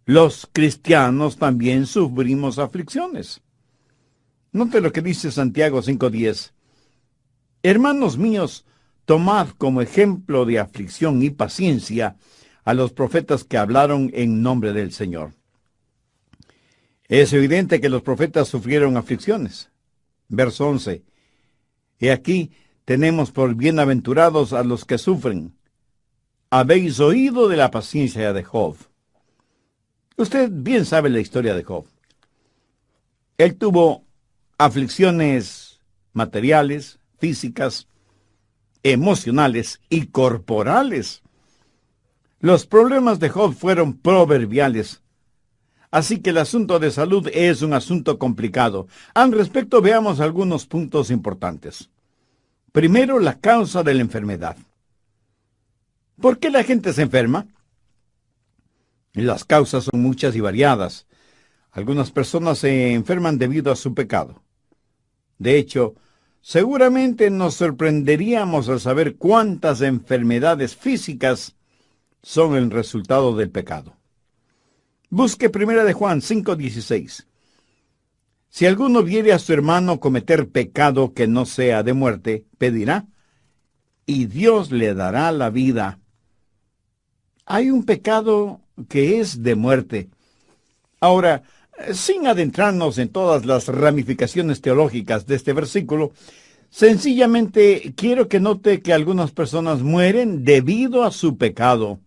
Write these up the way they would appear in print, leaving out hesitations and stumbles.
Los cristianos también sufrimos aflicciones. Note lo que dice Santiago 5:10. Hermanos míos, tomad como ejemplo de aflicción y paciencia a los profetas que hablaron en nombre del Señor. Es evidente que los profetas sufrieron aflicciones. Verso 11. He aquí tenemos por bienaventurados a los que sufren. Habéis oído de la paciencia de Job. Usted bien sabe la historia de Job. Él tuvo aflicciones materiales, físicas, emocionales y corporales. Los problemas de Job fueron proverbiales. Así que el asunto de salud es un asunto complicado. Al respecto, veamos algunos puntos importantes. Primero, la causa de la enfermedad. ¿Por qué la gente se enferma? Las causas son muchas y variadas. Algunas personas se enferman debido a su pecado. De hecho, seguramente nos sorprenderíamos al saber cuántas enfermedades físicas son el resultado del pecado. Busque 1 de Juan 5:16. Si alguno viere a su hermano cometer pecado que no sea de muerte, pedirá, y Dios le dará la vida. Hay un pecado que es de muerte. Ahora, sin adentrarnos en todas las ramificaciones teológicas de este versículo, sencillamente quiero que note que algunas personas mueren debido a su pecado.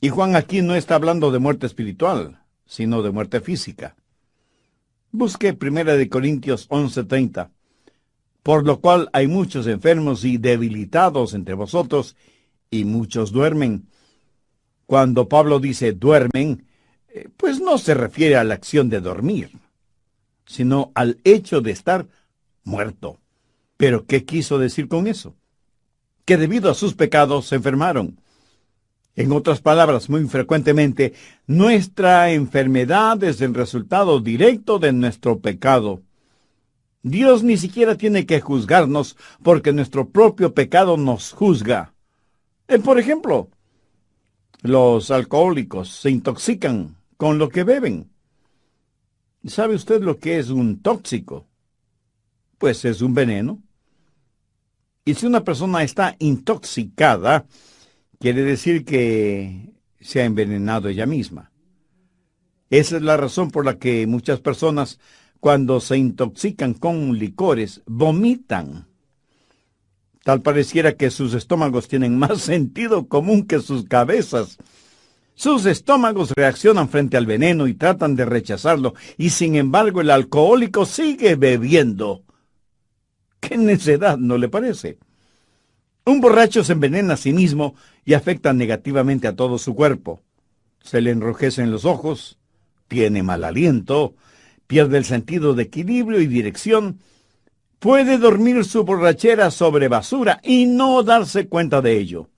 Y Juan aquí no está hablando de muerte espiritual, sino de muerte física. Busque 1 de Corintios 11:30. Por lo cual hay muchos enfermos y debilitados entre vosotros, y muchos duermen. Cuando Pablo dice duermen, pues no se refiere a la acción de dormir, sino al hecho de estar muerto. ¿Pero qué quiso decir con eso? Que debido a sus pecados se enfermaron. En otras palabras, muy frecuentemente, nuestra enfermedad es el resultado directo de nuestro pecado. Dios ni siquiera tiene que juzgarnos porque nuestro propio pecado nos juzga. Por ejemplo, los alcohólicos se intoxican con lo que beben. ¿Sabe usted lo que es un tóxico? Pues es un veneno. Y si una persona está intoxicada, quiere decir que se ha envenenado ella misma. Esa es la razón por la que muchas personas, cuando se intoxican con licores, vomitan. Tal pareciera que sus estómagos tienen más sentido común que sus cabezas. Sus estómagos reaccionan frente al veneno y tratan de rechazarlo, y sin embargo el alcohólico sigue bebiendo. ¡Qué necedad! ¿No le parece? Un borracho se envenena a sí mismo y afecta negativamente a todo su cuerpo. Se le enrojecen los ojos, tiene mal aliento, pierde el sentido de equilibrio y dirección, puede dormir su borrachera sobre basura y no darse cuenta de ello.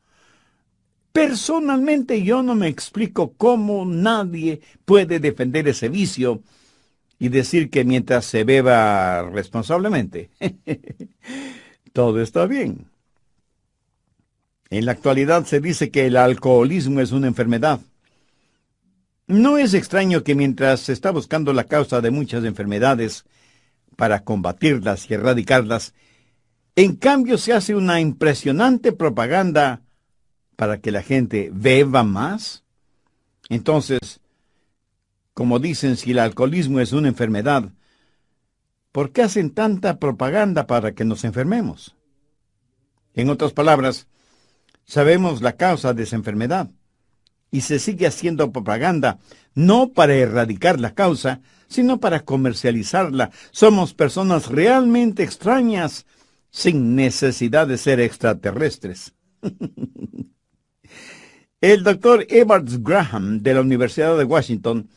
Personalmente yo no me explico cómo nadie puede defender ese vicio y decir que mientras se beba responsablemente, todo está bien. En la actualidad se dice que el alcoholismo es una enfermedad. No es extraño que mientras se está buscando la causa de muchas enfermedades para combatirlas y erradicarlas, en cambio se hace una impresionante propaganda para que la gente beba más. Entonces, como dicen, si el alcoholismo es una enfermedad, ¿por qué hacen tanta propaganda para que nos enfermemos? En otras palabras, sabemos la causa de esa enfermedad y se sigue haciendo propaganda, no para erradicar la causa, sino para comercializarla. Somos personas realmente extrañas, sin necesidad de ser extraterrestres. El doctor Evans Graham, de la Universidad de Washington,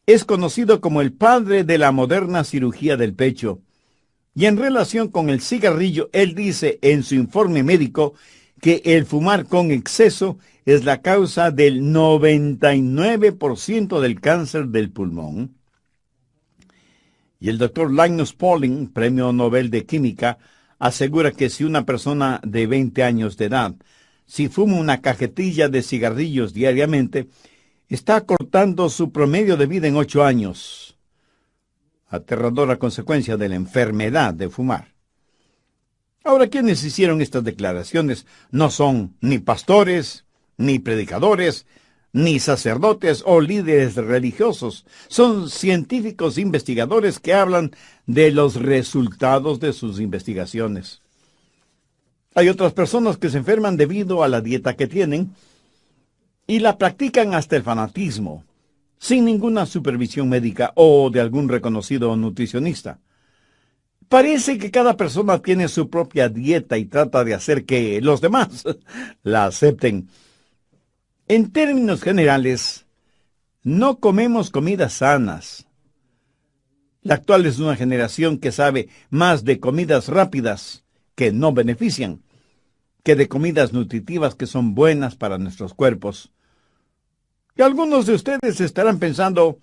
es conocido como el padre de la moderna cirugía del pecho. Y en relación con el cigarrillo, él dice en su informe médico que el fumar con exceso es la causa del 99% del cáncer del pulmón. Y el doctor Linus Pauling, premio Nobel de Química, asegura que si una persona de 20 años de edad, si fuma una cajetilla de cigarrillos diariamente, está cortando su promedio de vida en 8 años. Aterradora consecuencia de la enfermedad de fumar. Ahora, quienes hicieron estas declaraciones no son ni pastores, ni predicadores, ni sacerdotes o líderes religiosos. Son científicos investigadores que hablan de los resultados de sus investigaciones. Hay otras personas que se enferman debido a la dieta que tienen y la practican hasta el fanatismo, sin ninguna supervisión médica o de algún reconocido nutricionista. Parece que cada persona tiene su propia dieta y trata de hacer que los demás la acepten. En términos generales, no comemos comidas sanas. La actual es una generación que sabe más de comidas rápidas que no benefician, que de comidas nutritivas que son buenas para nuestros cuerpos. Y algunos de ustedes estarán pensando,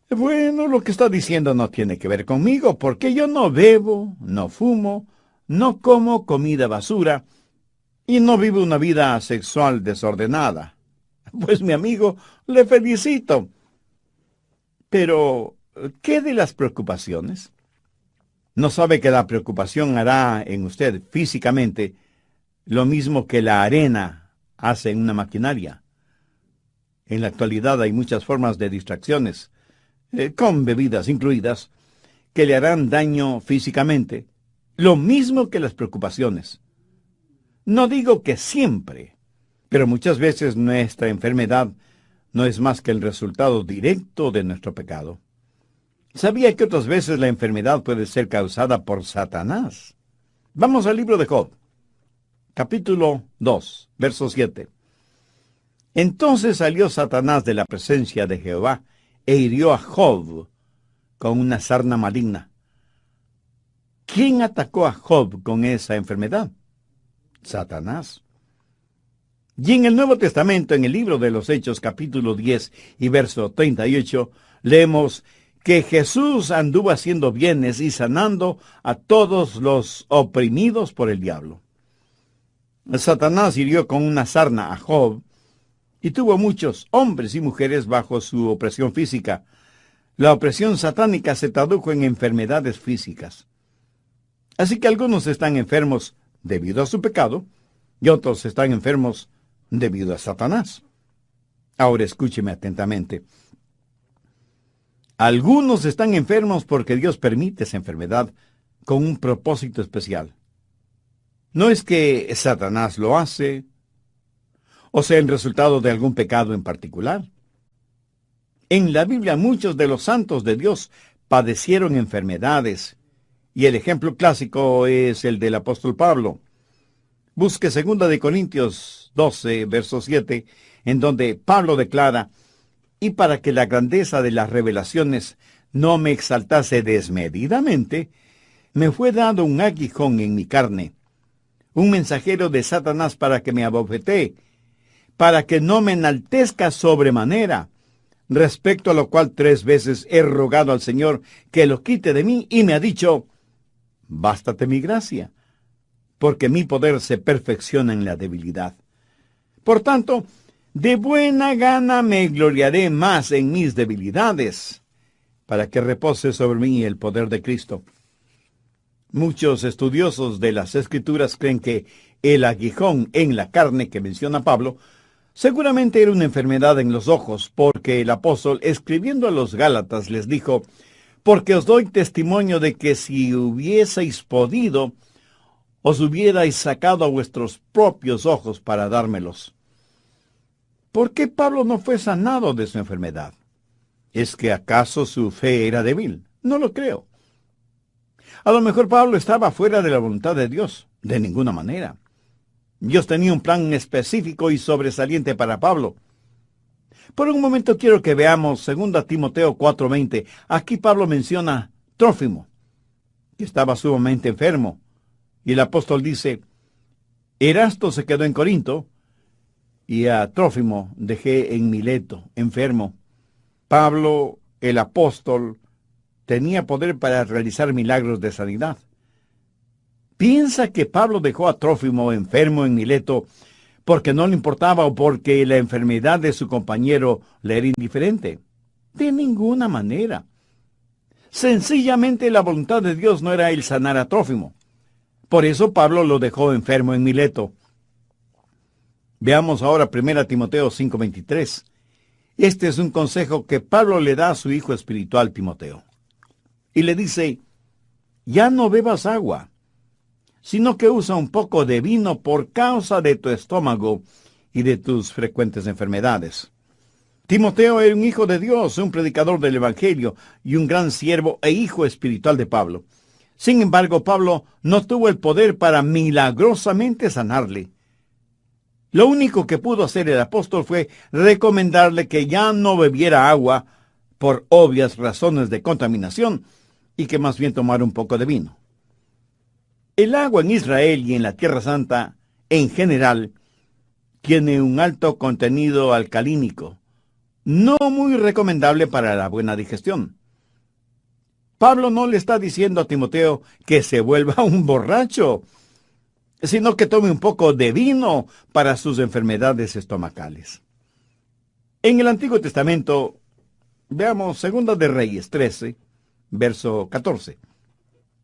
bueno, lo que está diciendo no tiene que ver conmigo, porque yo no bebo, no fumo, no como comida basura y no vivo una vida sexual desordenada. Pues mi amigo, le felicito. Pero, ¿qué de las preocupaciones? ¿No sabe que la preocupación hará en usted físicamente lo mismo que la arena hace en una maquinaria? En la actualidad hay muchas formas de distracciones, con bebidas incluidas, que le harán daño físicamente, lo mismo que las preocupaciones. No digo que siempre, pero muchas veces nuestra enfermedad no es más que el resultado directo de nuestro pecado. ¿Sabía que otras veces la enfermedad puede ser causada por Satanás? Vamos al libro de Job, capítulo 2, verso 7. Entonces salió Satanás de la presencia de Jehová e hirió a Job con una sarna maligna. ¿Quién atacó a Job con esa enfermedad? Satanás. Y en el Nuevo Testamento, en el libro de los Hechos, capítulo 10 y verso 38, leemos que Jesús anduvo haciendo bienes y sanando a todos los oprimidos por el diablo. Satanás hirió con una sarna a Job y tuvo muchos hombres y mujeres bajo su opresión física. La opresión satánica se tradujo en enfermedades físicas. Así que algunos están enfermos debido a su pecado y otros están enfermos debido a Satanás. Ahora escúcheme atentamente. Algunos están enfermos porque Dios permite esa enfermedad con un propósito especial. No es que Satanás lo hace, o sea, el resultado de algún pecado en particular. En la Biblia muchos de los santos de Dios padecieron enfermedades, y el ejemplo clásico es el del apóstol Pablo. Busque 2 de Corintios 12, verso 7, en donde Pablo declara, y para que la grandeza de las revelaciones no me exaltase desmedidamente, me fue dado un aguijón en mi carne, un mensajero de Satanás para que me abofetee, para que no me enaltezca sobremanera, respecto a lo cual 3 veces he rogado al Señor que lo quite de mí, y me ha dicho, bástate mi gracia, porque mi poder se perfecciona en la debilidad. Por tanto, de buena gana me gloriaré más en mis debilidades, para que repose sobre mí el poder de Cristo. Muchos estudiosos de las Escrituras creen que el aguijón en la carne que menciona Pablo seguramente era una enfermedad en los ojos, porque el apóstol, escribiendo a los Gálatas, les dijo, porque os doy testimonio de que si hubieseis podido, os hubierais sacado a vuestros propios ojos para dármelos. ¿Por qué Pablo no fue sanado de su enfermedad? ¿Es que acaso su fe era débil? No lo creo. A lo mejor Pablo estaba fuera de la voluntad de Dios. De ninguna manera. Dios tenía un plan específico y sobresaliente para Pablo. Por un momento quiero que veamos 2 Timoteo 4:20. Aquí Pablo menciona Trófimo, que estaba sumamente enfermo. Y el apóstol dice, Erasto se quedó en Corinto, y a Trófimo dejé en Mileto, enfermo. Pablo, el apóstol, tenía poder para realizar milagros de sanidad. ¿Piensa que Pablo dejó a Trófimo enfermo en Mileto porque no le importaba o porque la enfermedad de su compañero le era indiferente. De ninguna manera. Sencillamente la voluntad de Dios no era el sanar a Trófimo. Por eso Pablo lo dejó enfermo en Mileto. Veamos ahora 1 Timoteo 5:23. Este es un consejo que Pablo le da a su hijo espiritual Timoteo. Y le dice, ya no bebas agua, sino que usa un poco de vino por causa de tu estómago y de tus frecuentes enfermedades. Timoteo era un hijo de Dios, un predicador del Evangelio y un gran siervo e hijo espiritual de Pablo. Sin embargo, Pablo no tuvo el poder para milagrosamente sanarle. Lo único que pudo hacer el apóstol fue recomendarle que ya no bebiera agua por obvias razones de contaminación y que más bien tomara un poco de vino. El agua en Israel y en la Tierra Santa, en general, tiene un alto contenido alcalínico, no muy recomendable para la buena digestión. Pablo no le está diciendo a Timoteo que se vuelva un borracho, sino que tome un poco de vino para sus enfermedades estomacales. En el Antiguo Testamento, veamos 2 de Reyes 13, verso 14.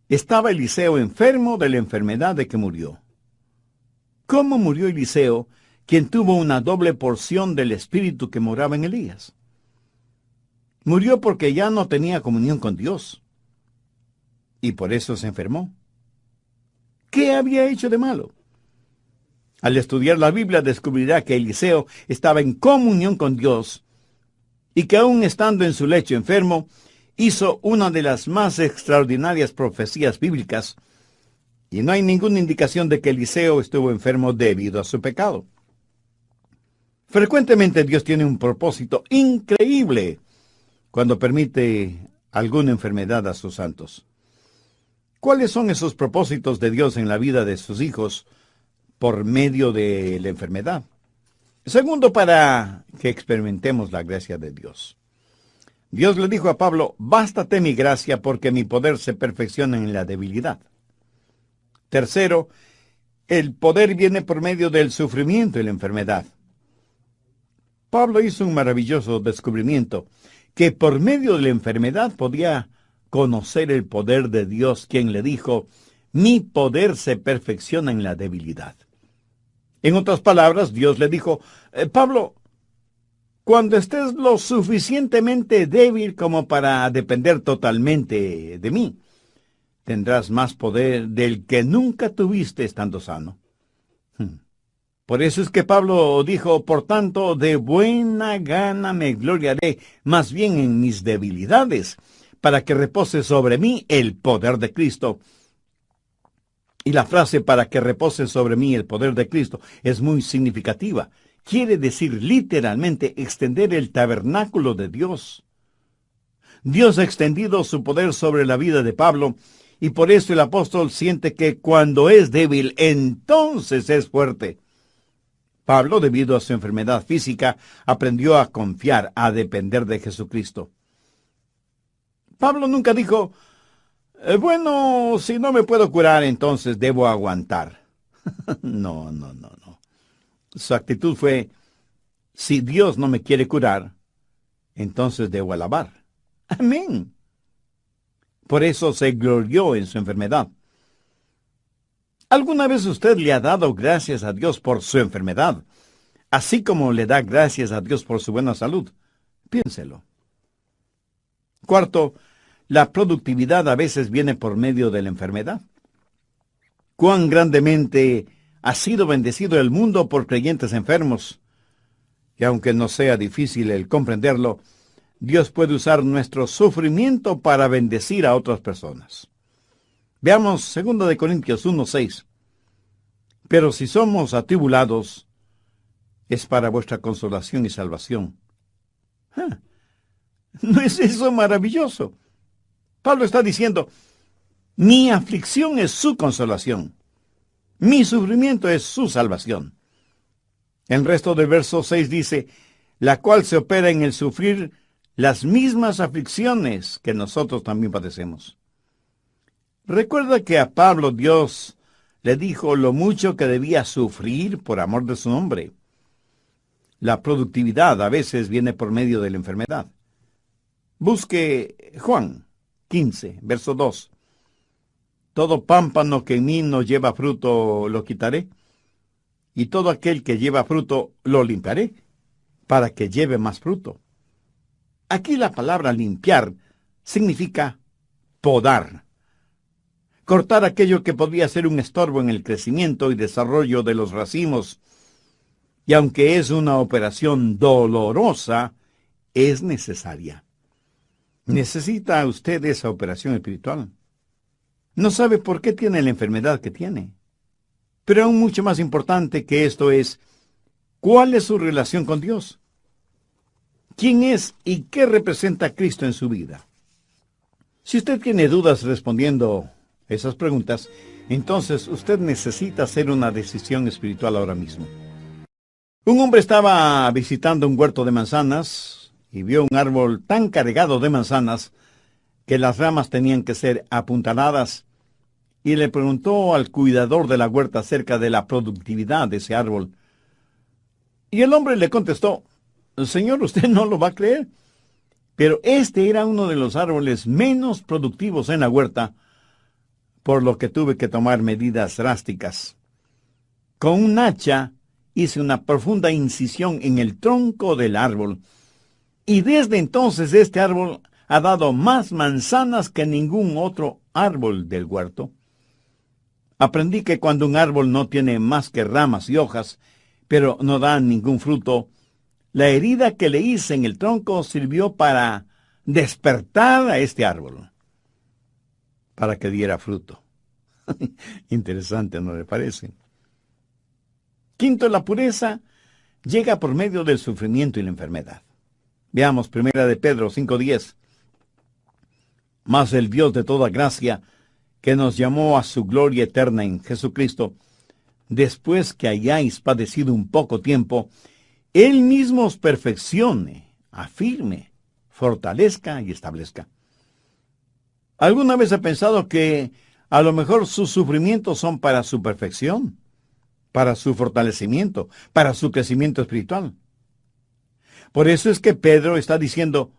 Estaba Eliseo enfermo de la enfermedad de que murió. ¿Cómo murió Eliseo, quien tuvo una doble porción del espíritu que moraba en Elías? Murió porque ya no tenía comunión con Dios. Y por eso se enfermó. ¿Qué había hecho de malo? Al estudiar la Biblia descubrirá que Eliseo estaba en comunión con Dios y que aún estando en su lecho enfermo, hizo una de las más extraordinarias profecías bíblicas, y no hay ninguna indicación de que Eliseo estuvo enfermo debido a su pecado. Frecuentemente Dios tiene un propósito increíble cuando permite alguna enfermedad a sus santos. ¿Cuáles son esos propósitos de Dios en la vida de sus hijos por medio de la enfermedad? Segundo, para que experimentemos la gracia de Dios. Dios le dijo a Pablo, bástate mi gracia porque mi poder se perfecciona en la debilidad. Tercero, el poder viene por medio del sufrimiento y la enfermedad. Pablo hizo un maravilloso descubrimiento, que por medio de la enfermedad podía conocer el poder de Dios, quien le dijo, mi poder se perfecciona en la debilidad. En otras palabras, Dios le dijo, Pablo, cuando estés lo suficientemente débil como para depender totalmente de mí, tendrás más poder del que nunca tuviste estando sano. Por eso es que Pablo dijo, por tanto, de buena gana me gloriaré, más bien en mis debilidades, para que repose sobre mí el poder de Cristo. Y la frase para que repose sobre mí el poder de Cristo es muy significativa. Quiere decir literalmente extender el tabernáculo de Dios. Dios ha extendido su poder sobre la vida de Pablo, y por eso el apóstol siente que cuando es débil, entonces es fuerte. Pablo, debido a su enfermedad física, aprendió a confiar, a depender de Jesucristo. Pablo nunca dijo, bueno, si no me puedo curar, entonces debo aguantar. No. Su actitud fue, si Dios no me quiere curar, entonces debo alabar. Amén. Por eso se glorió en su enfermedad. ¿Alguna vez usted le ha dado gracias a Dios por su enfermedad, así como le da gracias a Dios por su buena salud? Piénselo. Cuarto, la productividad a veces viene por medio de la enfermedad. Cuán grandemente ha sido bendecido el mundo por creyentes enfermos. Y aunque no sea difícil el comprenderlo, Dios puede usar nuestro sufrimiento para bendecir a otras personas. Veamos 2 de Corintios 1:6. Pero si somos atribulados, es para vuestra consolación y salvación. ¿No es eso maravilloso? Pablo está diciendo, mi aflicción es su consolación. Mi sufrimiento es su salvación. El resto del verso 6 dice, la cual se opera en el sufrir las mismas aflicciones que nosotros también padecemos. Recuerda que a Pablo Dios le dijo lo mucho que debía sufrir por amor de su nombre. La productividad a veces viene por medio de la enfermedad. Busque Juan 15, verso 2. Todo pámpano que en mí no lleva fruto lo quitaré, y todo aquel que lleva fruto lo limpiaré, para que lleve más fruto. Aquí la palabra limpiar significa podar. Cortar aquello que podría ser un estorbo en el crecimiento y desarrollo de los racimos. Y aunque es una operación dolorosa, es necesaria. ¿Necesita usted esa operación espiritual? No sabe por qué tiene la enfermedad que tiene. Pero aún mucho más importante que esto es, ¿cuál es su relación con Dios? ¿Quién es y qué representa Cristo en su vida? Si usted tiene dudas respondiendo esas preguntas, entonces usted necesita hacer una decisión espiritual ahora mismo. Un hombre estaba visitando un huerto de manzanas y vio un árbol tan cargado de manzanas que las ramas tenían que ser apuntaladas, y le preguntó al cuidador de la huerta acerca de la productividad de ese árbol. Y el hombre le contestó: Señor, usted no lo va a creer, pero este era uno de los árboles menos productivos en la huerta, por lo que tuve que tomar medidas drásticas. Con un hacha hice una profunda incisión en el tronco del árbol, y desde entonces este árbol ha dado más manzanas que ningún otro árbol del huerto. Aprendí que cuando un árbol no tiene más que ramas y hojas, pero no da ningún fruto, la herida que le hice en el tronco sirvió para despertar a este árbol, para que diera fruto. Interesante, ¿no le parece? Quinto, la pureza llega por medio del sufrimiento y la enfermedad. Veamos 1 de Pedro 5:10. Mas el Dios de toda gracia, que nos llamó a su gloria eterna en Jesucristo, después que hayáis padecido un poco tiempo, Él mismo os perfeccione, afirme, fortalezca y establezca. ¿Alguna vez ha pensado que a lo mejor sus sufrimientos son para su perfección, para su fortalecimiento, para su crecimiento espiritual? Por eso es que Pedro está diciendo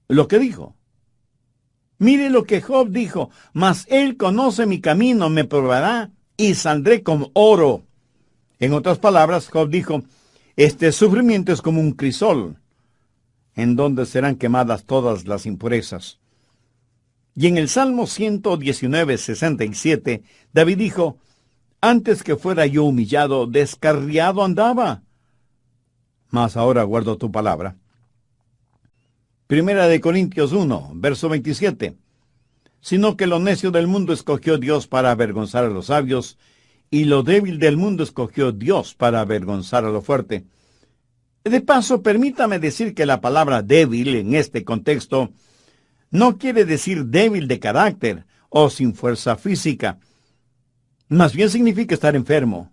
lo que dijo. Mire lo que Job dijo: mas él conoce mi camino, me probará y saldré como oro. En otras palabras, Job dijo: este sufrimiento es como un crisol, en donde serán quemadas todas las impurezas. Y en el Salmo 119:67, David dijo: antes que fuera yo humillado, descarriado andaba, mas ahora guardo tu palabra. Primera de Corintios 1, verso 27. Sino que lo necio del mundo escogió Dios para avergonzar a los sabios, y lo débil del mundo escogió Dios para avergonzar a lo fuerte. De paso, permítame decir que la palabra débil en este contexto no quiere decir débil de carácter o sin fuerza física. Más bien significa estar enfermo.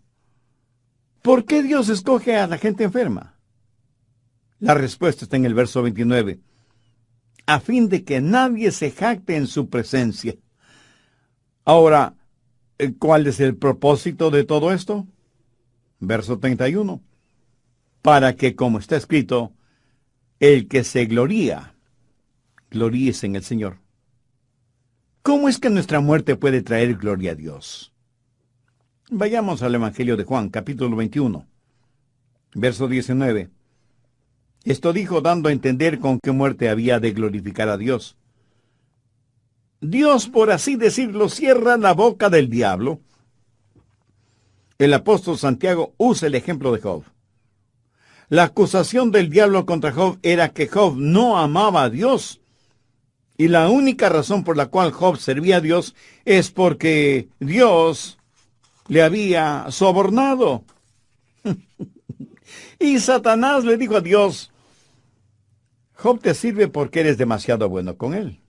¿Por qué Dios escoge a la gente enferma? La respuesta está en el verso 29. A fin de que nadie se jacte en su presencia. Ahora, ¿cuál es el propósito de todo esto? Verso 31. Para que, como está escrito, el que se gloríe en el Señor. ¿Cómo es que nuestra muerte puede traer gloria a Dios? Vayamos al Evangelio de Juan, capítulo 21, verso 19. Esto dijo dando a entender con qué muerte había de glorificar a Dios. Dios, por así decirlo, cierra la boca del diablo. El apóstol Santiago usa el ejemplo de Job. La acusación del diablo contra Job era que Job no amaba a Dios. Y la única razón por la cual Job servía a Dios es porque Dios le había sobornado. Y Satanás le dijo a Dios: Job te sirve porque eres demasiado bueno con él.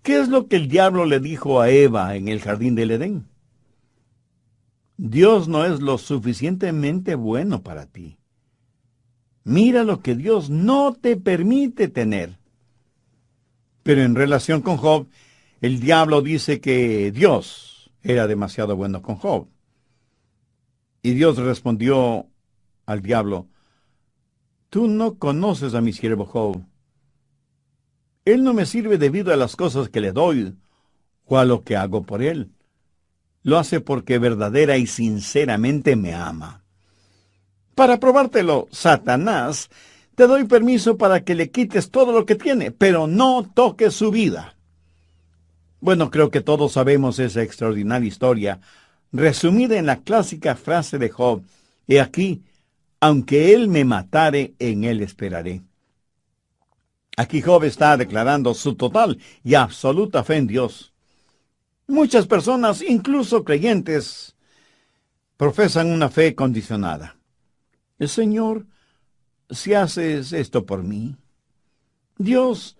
¿Qué es lo que el diablo le dijo a Eva en el jardín del Edén? Dios no es lo suficientemente bueno para ti. Mira lo que Dios no te permite tener. Pero en relación con Job, el diablo dice que Dios era demasiado bueno con Job. Y Dios respondió al diablo: tú no conoces a mi siervo Job. Él no me sirve debido a las cosas que le doy o a lo que hago por él. Lo hace porque verdadera y sinceramente me ama. Para probártelo, Satanás, te doy permiso para que le quites todo lo que tiene, pero no toques su vida. Bueno, creo que todos sabemos esa extraordinaria historia, resumida en la clásica frase de Job: he aquí, aunque él me matare, en él esperaré. Aquí Job está declarando su total y absoluta fe en Dios. Muchas personas, incluso creyentes, profesan una fe condicionada. Señor, si haces esto por mí, Dios,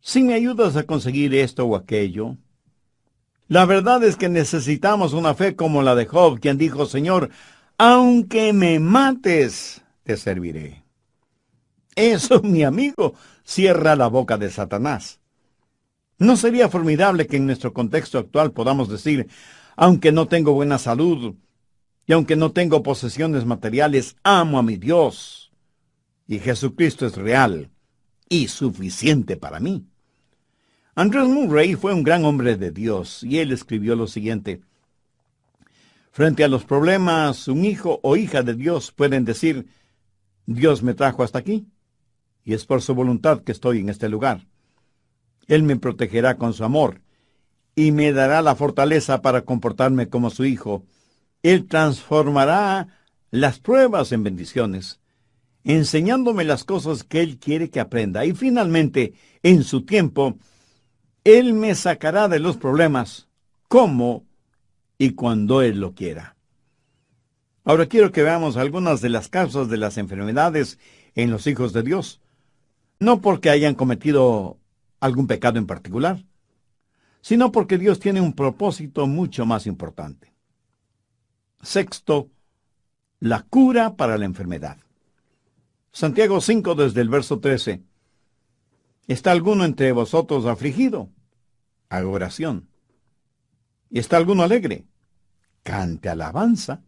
si me ayudas a conseguir esto o aquello. La verdad es que necesitamos una fe como la de Job, quien dijo: Señor, aunque me mates, te serviré. Eso, mi amigo, cierra la boca de Satanás. ¿No sería formidable que en nuestro contexto actual podamos decir: aunque no tengo buena salud y aunque no tengo posesiones materiales, amo a mi Dios y Jesucristo es real y suficiente para mí? Andrew Murray fue un gran hombre de Dios y él escribió lo siguiente: frente a los problemas, un hijo o hija de Dios pueden decir: Dios me trajo hasta aquí y es por su voluntad que estoy en este lugar. Él me protegerá con su amor y me dará la fortaleza para comportarme como su hijo. Él transformará las pruebas en bendiciones, enseñándome las cosas que Él quiere que aprenda. Y finalmente, en su tiempo, Él me sacará de los problemas, como y cuando Él lo quiera. Ahora quiero que veamos algunas de las causas de las enfermedades en los hijos de Dios. No porque hayan cometido algún pecado en particular, sino porque Dios tiene un propósito mucho más importante. Sexto, la cura para la enfermedad. Santiago 5, desde el verso 13. ¿Está alguno entre vosotros afligido? Haga oración. ¿Está alguno alegre? Cante alabanza.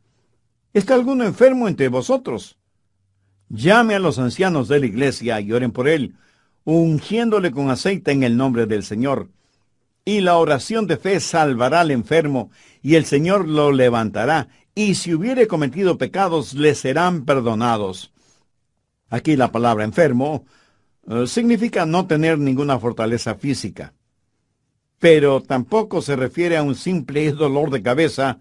¿Está alguno enfermo entre vosotros? Llame a los ancianos de la iglesia y oren por él, ungiéndole con aceite en el nombre del Señor. Y la oración de fe salvará al enfermo, y el Señor lo levantará, y si hubiere cometido pecados, le serán perdonados. Aquí la palabra enfermo significa no tener ninguna fortaleza física, pero tampoco se refiere a un simple dolor de cabeza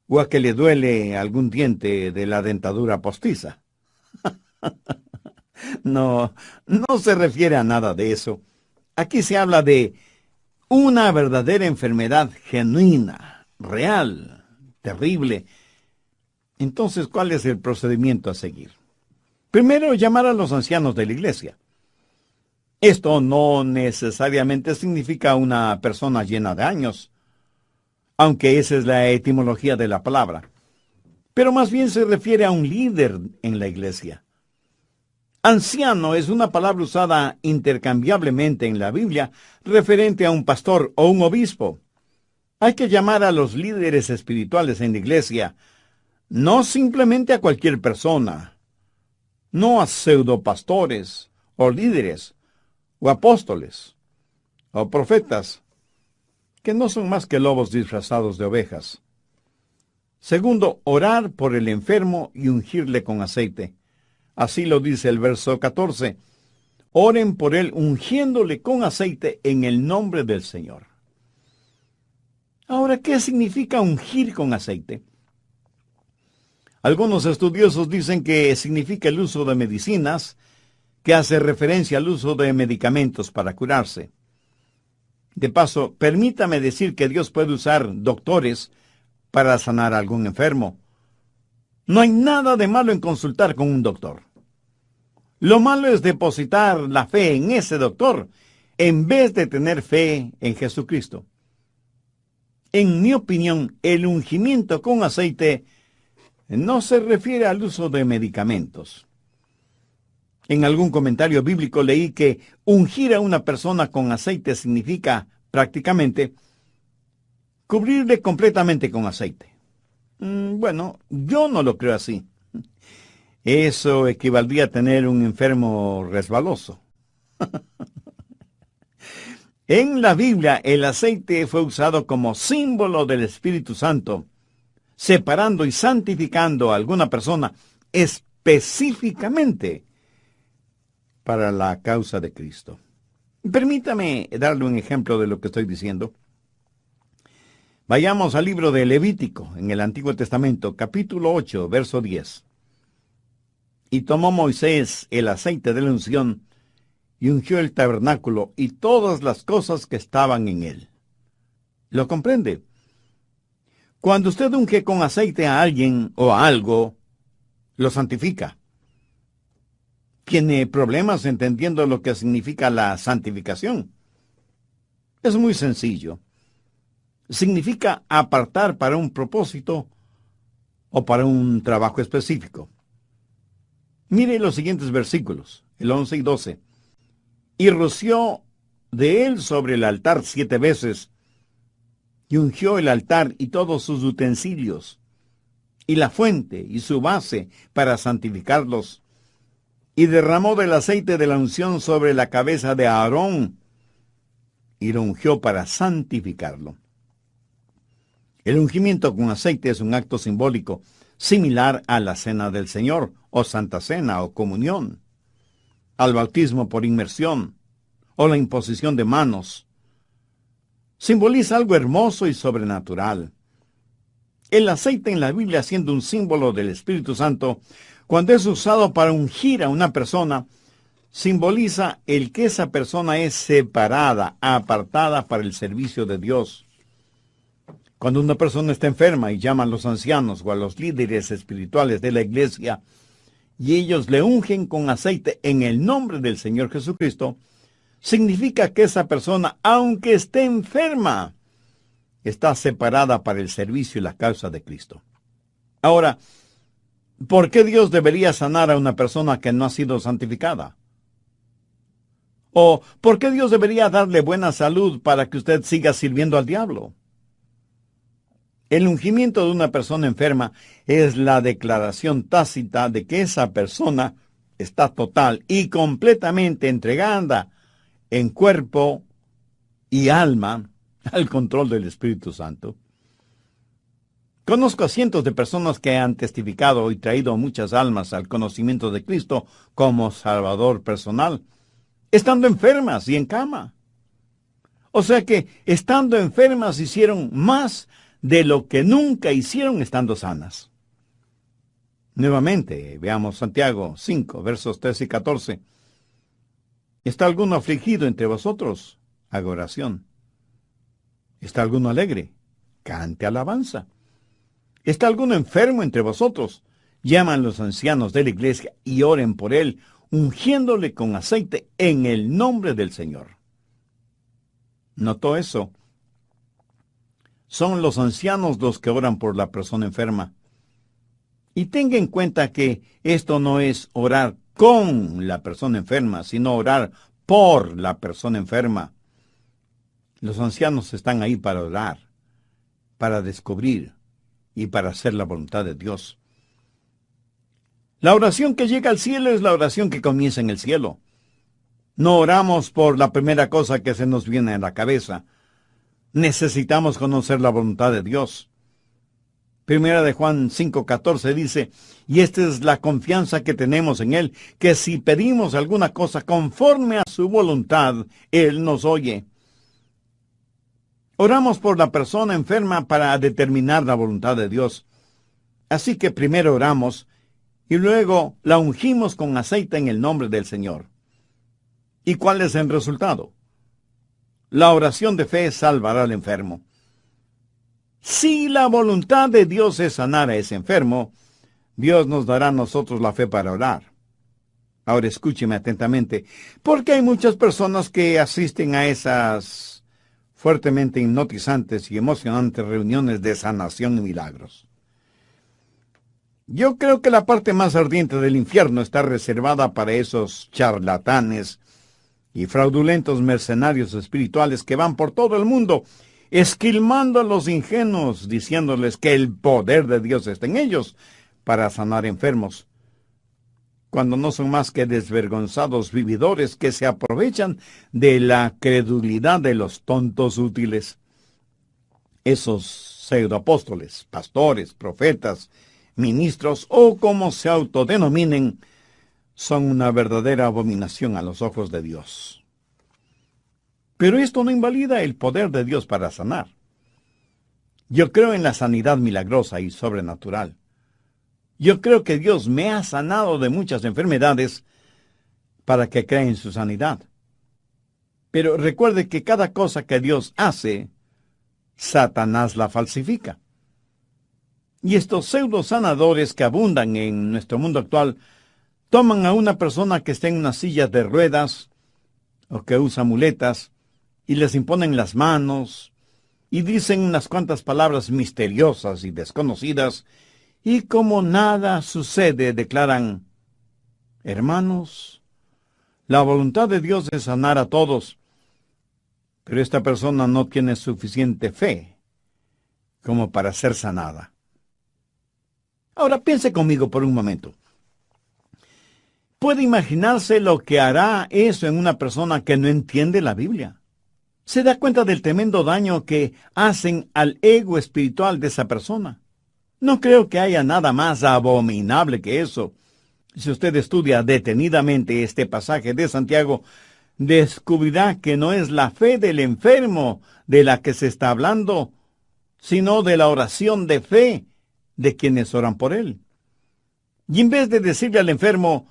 o a que le duele algún diente de la dentadura postiza. No, no se refiere a nada de eso. Aquí se habla de una verdadera enfermedad genuina, real, terrible. Entonces, ¿cuál es el procedimiento a seguir? Primero, llamar a los ancianos de la iglesia. Esto no necesariamente significa una persona llena de años, aunque esa es la etimología de la palabra, pero más bien se refiere a un líder en la iglesia. Anciano es una palabra usada intercambiablemente en la Biblia, referente a un pastor o un obispo. Hay que llamar a los líderes espirituales en la iglesia, no simplemente a cualquier persona, no a pseudopastores o líderes o apóstoles o profetas, que no son más que lobos disfrazados de ovejas. Segundo, orar por el enfermo y ungirle con aceite. Así lo dice el verso 14. Oren por él ungiéndole con aceite en el nombre del Señor. Ahora, ¿qué significa ungir con aceite? Algunos estudiosos dicen que significa el uso de medicinas, que hace referencia al uso de medicamentos para curarse. De paso, permítame decir que Dios puede usar doctores para sanar a algún enfermo. No hay nada de malo en consultar con un doctor. Lo malo es depositar la fe en ese doctor en vez de tener fe en Jesucristo. En mi opinión, el ungimiento con aceite no se refiere al uso de medicamentos. En algún comentario bíblico leí que ungir a una persona con aceite significa, prácticamente, cubrirle completamente con aceite. Bueno, yo no lo creo así. Eso equivaldría a tener un enfermo resbaloso. En la Biblia, el aceite fue usado como símbolo del Espíritu Santo, separando y santificando a alguna persona específicamente para la causa de Cristo. Permítame darle un ejemplo de lo que estoy diciendo. Vayamos al libro de Levítico, en el Antiguo Testamento, capítulo 8, verso 10. Y tomó Moisés el aceite de la unción, y ungió el tabernáculo y todas las cosas que estaban en él. ¿Lo comprende? Cuando usted unge con aceite a alguien o a algo, lo santifica. ¿Tiene problemas entendiendo lo que significa la santificación? Es muy sencillo. Significa apartar para un propósito o para un trabajo específico. Mire los siguientes versículos, el 11 y 12. Y roció de él sobre el altar 7 veces, y ungió el altar y todos sus utensilios, y la fuente y su base para santificarlos, y derramó del aceite de la unción sobre la cabeza de Aarón, y lo ungió para santificarlo. El ungimiento con aceite es un acto simbólico, similar a la Cena del Señor, o Santa Cena, o Comunión, al bautismo por inmersión, o la imposición de manos. Simboliza algo hermoso y sobrenatural. El aceite en la Biblia, siendo un símbolo del Espíritu Santo, cuando es usado para ungir a una persona, simboliza el que esa persona es separada, apartada para el servicio de Dios. Cuando una persona está enferma y llama a los ancianos o a los líderes espirituales de la iglesia, y ellos le ungen con aceite en el nombre del Señor Jesucristo, significa que esa persona, aunque esté enferma, está separada para el servicio y la causa de Cristo. Ahora, ¿por qué Dios debería sanar a una persona que no ha sido santificada? ¿O por qué Dios debería darle buena salud para que usted siga sirviendo al diablo? El ungimiento de una persona enferma es la declaración tácita de que esa persona está total y completamente entregada en cuerpo y alma al control del Espíritu Santo. Conozco a cientos de personas que han testificado y traído muchas almas al conocimiento de Cristo como Salvador personal, estando enfermas y en cama. O sea que, estando enfermas, hicieron más de lo que nunca hicieron estando sanas. Nuevamente, veamos Santiago 5, versos 13 y 14. ¿Está alguno afligido entre vosotros? Haga oración. ¿Está alguno alegre? Cante alabanza. ¿Está alguno enfermo entre vosotros? Llaman los ancianos de la iglesia y oren por él, ungiéndole con aceite en el nombre del Señor. ¿Notó eso? Son los ancianos los que oran por la persona enferma. Y tenga en cuenta que esto no es orar con la persona enferma, sino orar por la persona enferma. Los ancianos están ahí para orar, para descubrir y para hacer la voluntad de Dios. La oración que llega al cielo es la oración que comienza en el cielo. No oramos por la primera cosa que se nos viene a la cabeza. Necesitamos conocer la voluntad de Dios. Primera de Juan 5:14 dice, y esta es la confianza que tenemos en Él, que si pedimos alguna cosa conforme a su voluntad, Él nos oye. Oramos por la persona enferma para determinar la voluntad de Dios. Así que primero oramos y luego la ungimos con aceite en el nombre del Señor. ¿Y cuál es el resultado? La oración de fe salvará al enfermo. Si la voluntad de Dios es sanar a ese enfermo, Dios nos dará a nosotros la fe para orar. Ahora escúcheme atentamente, porque hay muchas personas que asisten a esas fuertemente hipnotizantes y emocionantes reuniones de sanación y milagros. Yo creo que la parte más ardiente del infierno está reservada para esos charlatanes y fraudulentos mercenarios espirituales que van por todo el mundo esquilmando a los ingenuos, diciéndoles que el poder de Dios está en ellos para sanar enfermos, cuando no son más que desvergonzados vividores que se aprovechan de la credulidad de los tontos útiles. Esos pseudoapóstoles, pastores, profetas, ministros o como se autodenominen, son una verdadera abominación a los ojos de Dios. Pero esto no invalida el poder de Dios para sanar. Yo creo en la sanidad milagrosa y sobrenatural. Yo creo que Dios me ha sanado de muchas enfermedades para que crea en su sanidad. Pero recuerde que cada cosa que Dios hace, Satanás la falsifica. Y estos pseudo sanadores que abundan en nuestro mundo actual toman a una persona que está en una silla de ruedas o que usa muletas y les imponen las manos y dicen unas cuantas palabras misteriosas y desconocidas y como nada sucede declaran: hermanos, la voluntad de Dios es sanar a todos, pero esta persona no tiene suficiente fe como para ser sanada. Ahora piense conmigo por un momento. ¿Puede imaginarse lo que hará eso en una persona que no entiende la Biblia? ¿Se da cuenta del tremendo daño que hacen al ego espiritual de esa persona? No creo que haya nada más abominable que eso. Si usted estudia detenidamente este pasaje de Santiago, descubrirá que no es la fe del enfermo de la que se está hablando, sino de la oración de fe de quienes oran por él. Y en vez de decirle al enfermo,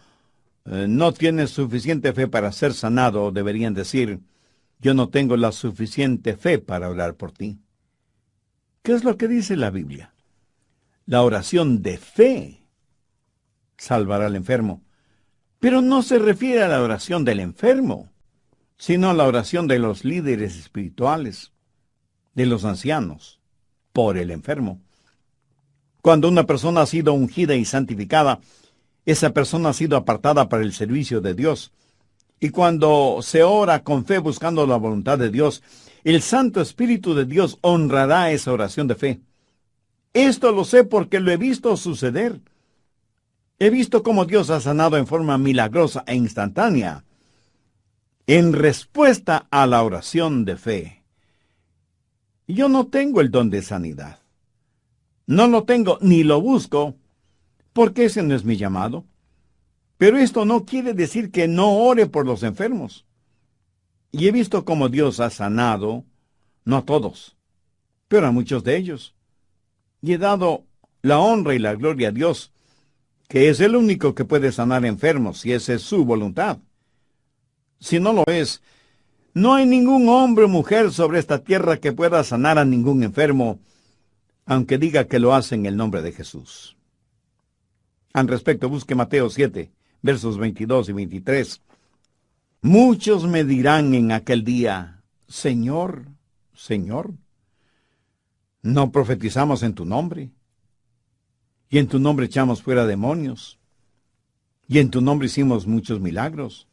no tienes suficiente fe para ser sanado, deberían decir, yo no tengo la suficiente fe para orar por ti. ¿Qué es lo que dice la Biblia? La oración de fe salvará al enfermo. Pero no se refiere a la oración del enfermo, sino a la oración de los líderes espirituales, de los ancianos, por el enfermo. Cuando una persona ha sido ungida y santificada, esa persona ha sido apartada para el servicio de Dios. Y cuando se ora con fe buscando la voluntad de Dios, el Santo Espíritu de Dios honrará esa oración de fe. Esto lo sé porque lo he visto suceder. He visto cómo Dios ha sanado en forma milagrosa e instantánea, en respuesta a la oración de fe. Yo no tengo el don de sanidad. No lo tengo ni lo busco, porque ese no es mi llamado. Pero esto no quiere decir que no ore por los enfermos. Y he visto cómo Dios ha sanado, no a todos, pero a muchos de ellos. Y he dado la honra y la gloria a Dios, que es el único que puede sanar enfermos, si esa es su voluntad. Si no lo es, no hay ningún hombre o mujer sobre esta tierra que pueda sanar a ningún enfermo, aunque diga que lo hace en el nombre de Jesús. Al respecto, busque Mateo 7, versos 22 y 23. Muchos me dirán en aquel día, Señor, Señor, ¿no profetizamos en tu nombre? Y en tu nombre echamos fuera demonios. Y en tu nombre hicimos muchos milagros.